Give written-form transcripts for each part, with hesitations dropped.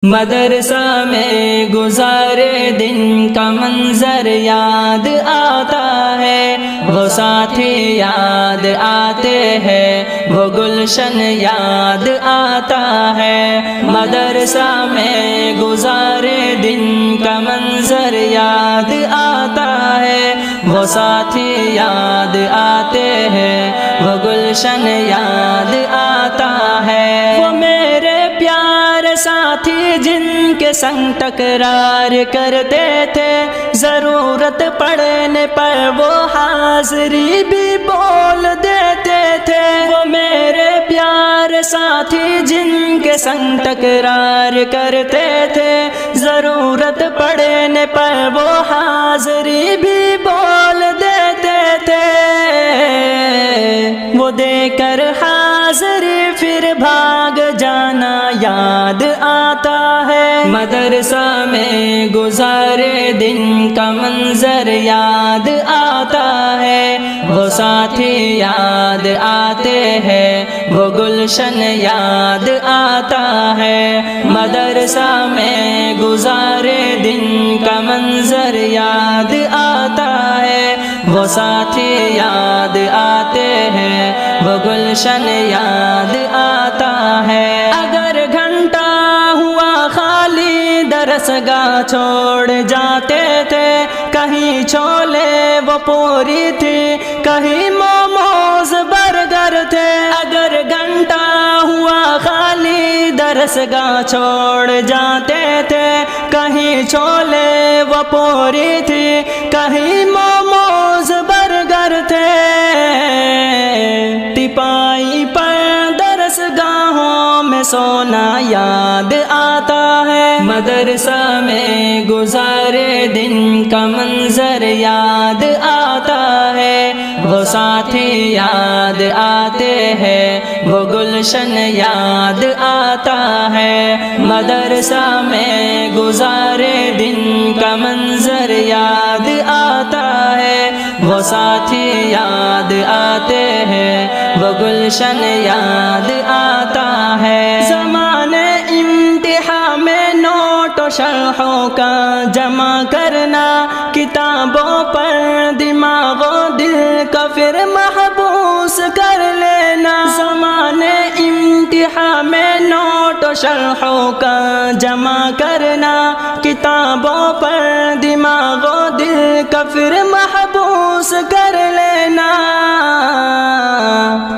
مدرسہ میں گزارے دن کا منظر یاد آتا ہے، وہ ساتھی یاد آتے ہیں، وہ گلشن یاد آتا ہے۔ مدرسہ میں گزارے دن کا منظر یاد آتا ہے، وہ ساتھی یاد آتے ہیں، وہ گلشن یاد آتا ہے۔ وہ میرے پیارے ساتھی جن کے سنگ تکرار کرتے تھے، ضرورت پڑنے پر وہ حاضری بھی بول دیتے تھے۔ وہ میرے پیارے ساتھی جن کے سنگ تکرار کرتے تھے، ضرورت پڑنے پر وہ حاضری بھی بول دیتے تھے۔ وہ دے کر حاضری پھر بھاگ جانا یاد آتا ہے۔ مدرسہ میں گزارے دن کا منظر یاد آتا ہے، وہ ساتھی یاد آتے ہیں، وہ گلشن یاد آتا ہے۔ مدرسہ میں گزارے دن کا منظر یاد آتا ہے، وہ ساتھی یاد آتے ہیں، وہ گلشن یاد آتا ہے۔ اگر گھنٹہ ہوا خالی درسگاہ چھوڑ جاتے تھے، کہیں چھولے وہ پوری تھی، کہیں موموز برگر تھے۔ اگر گھنٹہ ہوا خالی درسگاہ چھوڑ جاتے تھے، کہیں چھولے وہ پوری تھی، کہیں موموز برگر تھے۔ ٹپائی پر درسگاہوں میں سونا یاد آتا ہے۔ مدرسہ میں گزارے دن کا منظر یاد آتا ہے، وہ ساتھی یاد آتے ہیں، وہ گلشن یاد آتا ہے۔ مدرسہ میں گزارے دن کا منظر یاد آتا ہے، وہ ساتھی یاد آتے ہیں، وہ گلشن یاد آتا ہے۔ زمانے امتحان میں نوٹ و شرحوں کا جمع کرنا، کتابوں پر دماغ و دل کا پھر محبوس کر لینا۔ زمانے امتحان میں نوٹ و شرحوں کا جمع کرنا، کتابوں پر دماغ و دل کا پھر محبوس کر لینا۔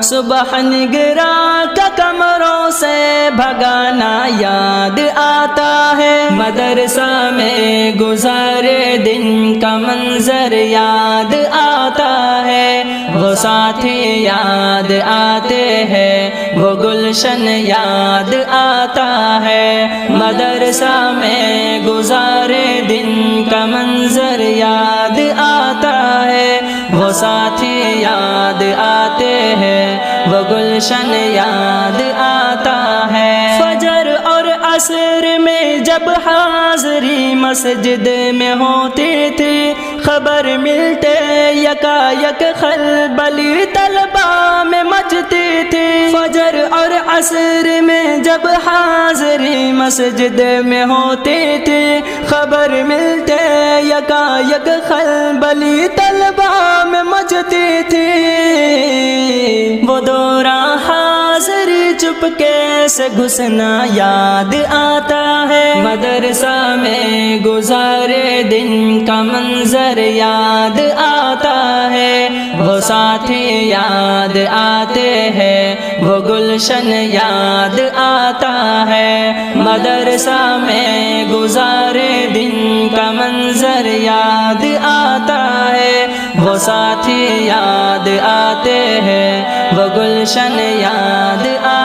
صبح نگراں کا کمروں سے بھگانا یاد آتا ہے۔ مدرسہ میں گزارے دن کا منظر یاد آتا ہے، وہ ساتھی یاد آتے ہیں، وہ گلشن یاد آتا ہے۔ مدرسہ میں گزارے دن کا منظر یاد آتا ہے، وہ ساتھی یاد آتے ہیں، وہ گلشن یاد آتا ہے۔ فجر اور عصر میں جب حاضری مسجد میں ہوتی تھی، خبر ملتے یکا یک خلبلی طلبہ میں مچتی تھی۔ فجر اور عصر میں جب حاضری مسجد میں ہوتی تھی، خبر ملتے یکا یک خلبلی طلبہ میں مچتی تھی۔ وہ دوران حاضری چپکے سے گھسنا یاد آتا ہے۔ مدرسہ میں گزارے دن کا منظر یاد آتا ہے، وہ ساتھی یاد آتے ہیں، وہ گلشن یاد آتا ہے۔ مدرسہ میں گزارے دن کا منظر یاد آتا ہے، وہ ساتھی یاد آتے ہیں، وہ گلشن یاد آتا ہے۔